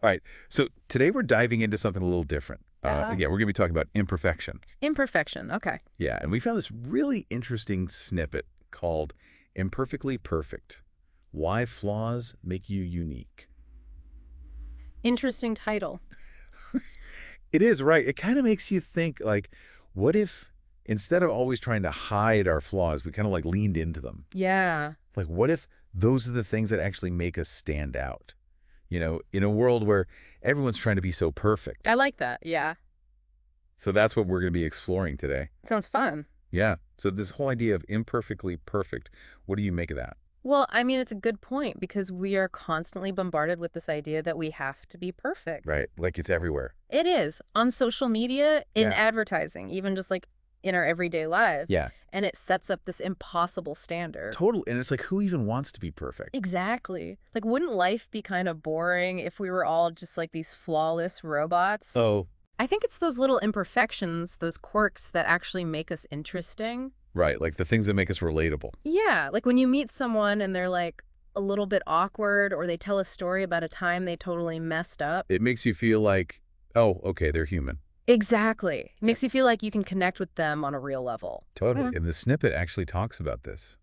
All right. So today we're diving into something a little different. Yeah. Yeah, we're going to be talking about imperfection. Imperfection. Okay. Yeah, and we found this really interesting snippet called Imperfectly Perfect. Why flaws make you unique. Interesting title. It is, right. It kind of makes you think, like, what if instead of always trying to hide our flaws, we kind of like leaned into them? Yeah. Like, what if those are the things that actually make us stand out? In a world where everyone's trying to be so perfect. I like that. Yeah. So that's what we're going to be exploring today. Sounds fun. Yeah. So this whole idea of imperfectly perfect, what do you make of that? Well, I mean, it's a good point because we are constantly bombarded with this idea that we have to be perfect. Right. Like it's everywhere. It is on social media, in Yeah. advertising, even just like in our everyday life. Yeah. And it sets up this impossible standard. Total. And it's like, who even wants to be perfect? Exactly. Like, wouldn't life be kind of boring if we were all just like these flawless robots? Oh, I think it's those little imperfections, those quirks that actually make us interesting. right. Like the things that make us relatable. Yeah, like when you meet someone and they're like a little bit awkward or they tell a story about a time they totally messed up. It makes you feel like, oh, okay, they're human. Exactly. Makes you feel like you can connect with them on a real level. Totally. Yeah. And the snippet actually talks about this.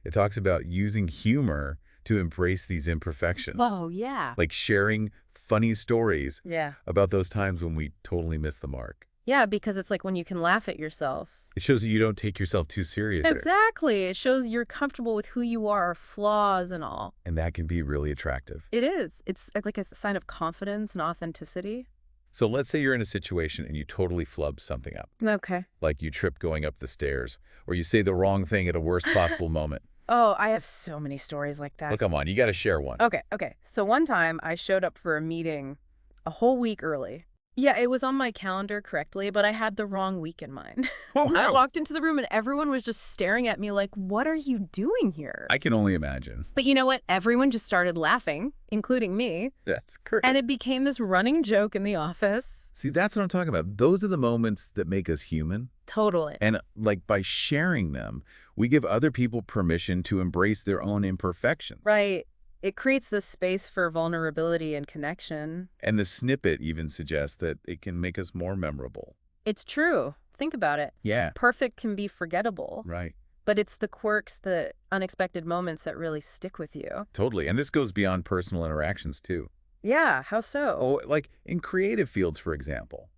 It talks about using humor to embrace these imperfections, Oh, yeah. like sharing funny stories Yeah. about those times when we totally missed the mark. Yeah, because it's like when you can laugh at yourself. It shows that you don't take yourself too seriously. Exactly. It shows you're comfortable with who you are, flaws and all. And that can be really attractive. It is. It's like a sign of confidence and authenticity. So let's say you're in a situation and you totally flub something up, Okay. like you trip going up the stairs, or you say the wrong thing at a worst possible moment. Oh, I have so many stories like Well, that. come on, you got to share one. Okay. So one time I showed up for a meeting a whole week early. Yeah, it was on my calendar correctly, but I had the wrong week in mind. Oh, I wow. walked into the room and everyone was just staring at me like, what are you doing here? I can only imagine. But you know what? Everyone just started laughing, including me. That's correct. And it became this running joke in the office. See, that's what I'm talking about. Those are the moments that make us human. Totally. And like by sharing them, we give other people permission to embrace their own imperfections. Right. It creates this space for vulnerability and connection. And the snippet even suggests that it can make us more memorable. It's true. Think about it. Yeah, Perfect can be forgettable, right. but it's the quirks, the unexpected moments that really stick with you. Totally. And this goes beyond personal interactions too. Yeah, how so? Oh, like in creative fields, for example.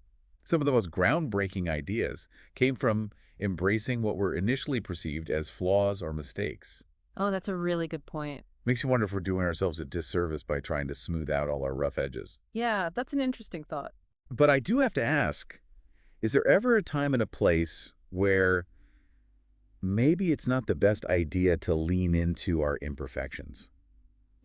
Some of the most groundbreaking ideas came from embracing what were initially perceived as flaws or mistakes. Oh, that's a really good point. Makes you wonder if we're doing ourselves a disservice by trying to smooth out all our rough edges. Yeah, that's an interesting thought. But I do have to ask, is there ever a time and a place where maybe it's not the best idea to lean into our imperfections?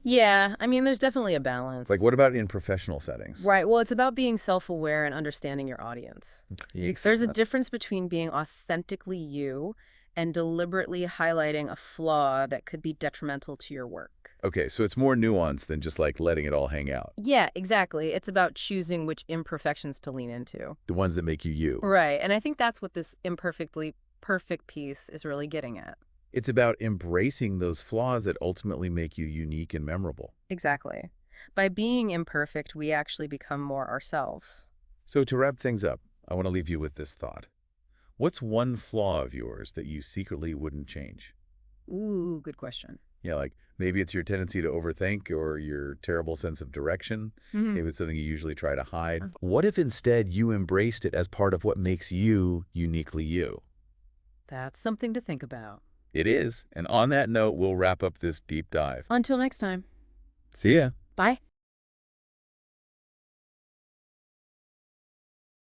Yeah, I mean, there's definitely a balance. Like, what about in professional settings? Right, well, it's about being self-aware and understanding your audience. There's a difference between being authentically you and deliberately highlighting a flaw that could be detrimental to your work. Okay, so it's more nuanced than just like letting it all hang out. Yeah, exactly. It's about choosing which imperfections to lean into. The ones that make you you. Right, and I think that's what this imperfectly perfect piece is really getting at. It's about embracing those flaws that ultimately make you unique and memorable. Exactly. By being imperfect, we actually become more ourselves. So to wrap things up, I want to leave you with this thought. What's one flaw of yours that you secretly wouldn't change? Ooh, good question. Yeah, like maybe it's your tendency to overthink or your terrible sense of direction. Mhm. Maybe it's something you usually try to hide. What if instead you embraced it as part of what makes you uniquely you? That's something to think about. It is. And on that note, we'll wrap up this deep dive. Until next time. See ya. Bye.